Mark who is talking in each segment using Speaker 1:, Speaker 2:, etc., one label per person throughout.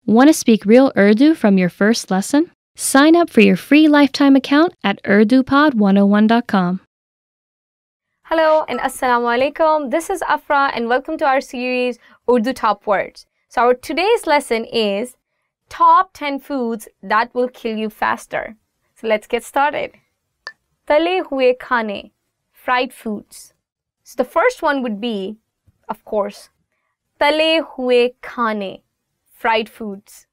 Speaker 1: Want to speak real Urdu from your first lesson? Sign up for your free lifetime account at urdupod101.com.
Speaker 2: Hello and Assalamu alaikum. This is Afra and welcome to our series Urdu Top Words. So our today's lesson is Top 10 Foods That Will Kill You Faster. So let's get started. Tale hue khane, fried foods. So the first one would be, of course, tale hue khane, fried foods.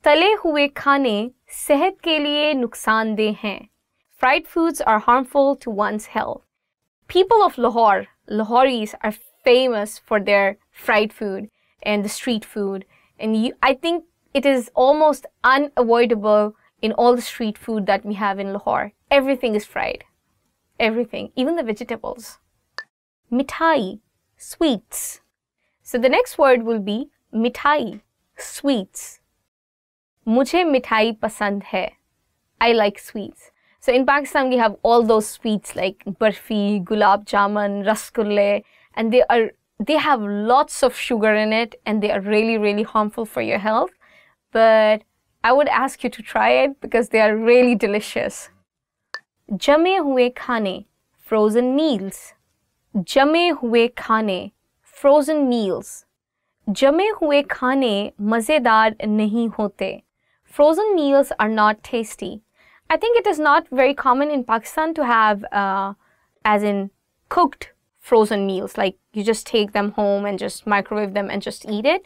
Speaker 2: Tale hue khane sehat ke liye nuksandeh hain. Fried foods are harmful to one's health. People of Lahore, Lahoris, are famous for their fried food and the street food. And I think it is almost unavoidable in all the street food that we have in Lahore. Everything is fried. Everything, even the vegetables. Mithai, sweets. So the next word will be mithai, sweets. Mujhe mithai pasand hai. I like sweets. So in Pakistan, we have all those sweets like barfi, gulab jamun, rasgulle, and they have lots of sugar in it, and they are really, really harmful for your health. But I would ask you to try it because they are really delicious. Jame hue khane, frozen meals. Jame hue khane, frozen meals. Jame hue khane mazedar nahi hote. Frozen meals are not tasty. I think it is not very common in Pakistan to have, as in cooked frozen meals, like you just take them home and just microwave them and just eat it.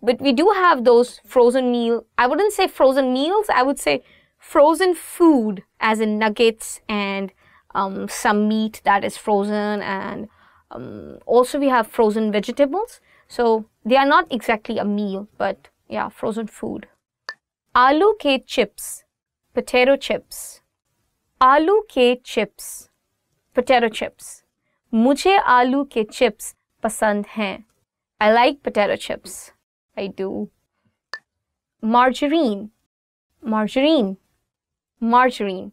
Speaker 2: But we do have those frozen meal. I wouldn't say frozen meals, I would say frozen food, as in nuggets and some meat that is frozen, and also we have frozen vegetables. So they are not exactly a meal, but yeah, frozen food. Aloo ke chips. Potato chips. Aloo ke chips. Potato chips. Mujhe aloo ke chips pasand hain. I like potato chips. I do. Margarine. Margarine. Margarine.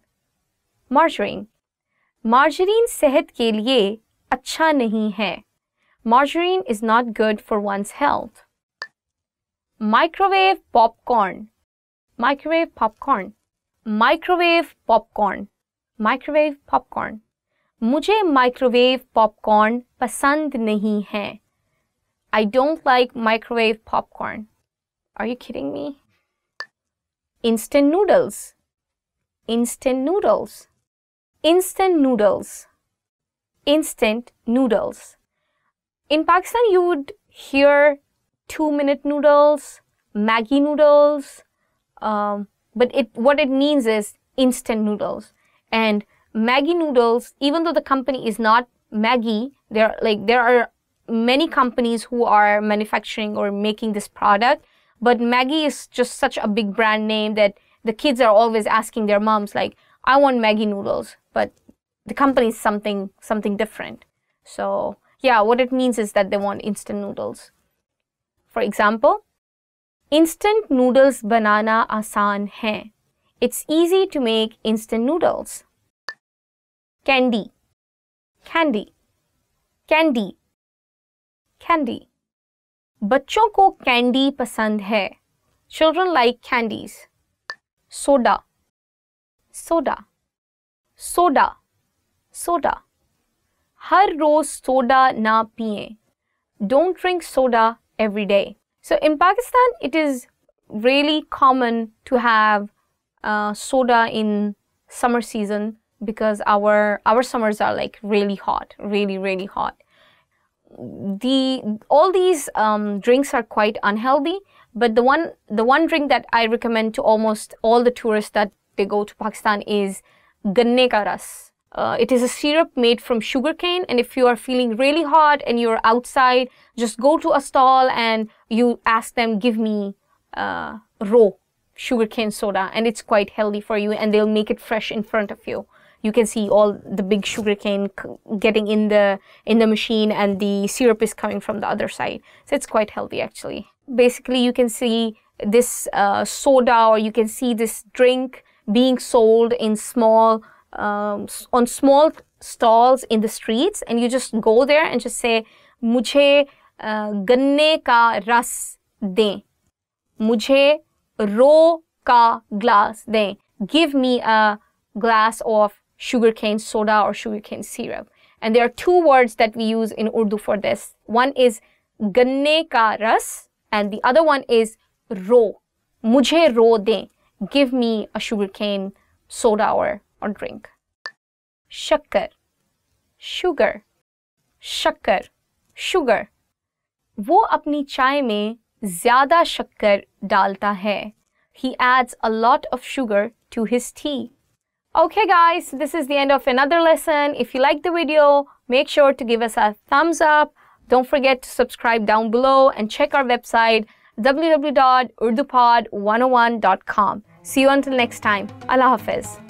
Speaker 2: Margarine. Margarine sehat ke liye अच्छा नहीं है. Margarine is not good for one's health. Microwave popcorn. Microwave popcorn. Microwave popcorn. Microwave popcorn. मुझे microwave popcorn पसंद नहीं है. I don't like microwave popcorn. Are you kidding me? Instant noodles. Instant noodles. Instant noodles. Instant noodles. In Pakistan, you would hear 2-minute noodles, Maggi noodles, but what it means is instant noodles. And Maggi noodles, even though the company is not Maggi, there are many companies who are manufacturing or making this product, but Maggi is just such a big brand name that the kids are always asking their moms like, I want Maggi noodles, but the company is something different. So yeah, what it means is that they want instant noodles. For example, instant noodles banana aasan hai. It's easy to make instant noodles. Candy. Candy. Candy. Candy. बच्चों को candy पसंद है. Children like candies. Soda. Soda. Soda. Soda. हर रोज soda ना पिएं. Don't drink soda every day. So in Pakistan, it is really common to have soda in summer season because our summers are like really hot, really hot. All these drinks are quite unhealthy, but the one drink that I recommend to almost all the tourists that they go to Pakistan is ganne ka ras. It is a syrup made from sugarcane, and if you are feeling really hot and you're outside, just go to a stall and you ask them, give me raw sugarcane soda, and it's quite healthy for you, and they'll make it fresh in front of you. You can see all the big sugarcane getting in the machine, and the syrup is coming from the other side. So it's quite healthy actually. Basically, you can see this soda, or you can see this drink being sold in on small stalls in the streets, and you just go there and just say, "Mujhe ganne ka ras दें." मुझे रो का glass दें. Give me a glass of sugarcane soda or sugarcane syrup. And there are two words that we use in Urdu for this. One is गन्ने का रस and the other one is रो. मुझे रो दें. Give me a sugarcane soda or drink. शक्कर, sugar, शक्कर, sugar. वो अपनी चाय में ज़्यादा शक्कर डालता है. He adds a lot of sugar to his tea. Okay guys, this is the end of another lesson. If you like the video, make sure to give us a thumbs up. Don't forget to subscribe down below and check our website www.urdupod101.com. See you until next time. Allah Hafiz.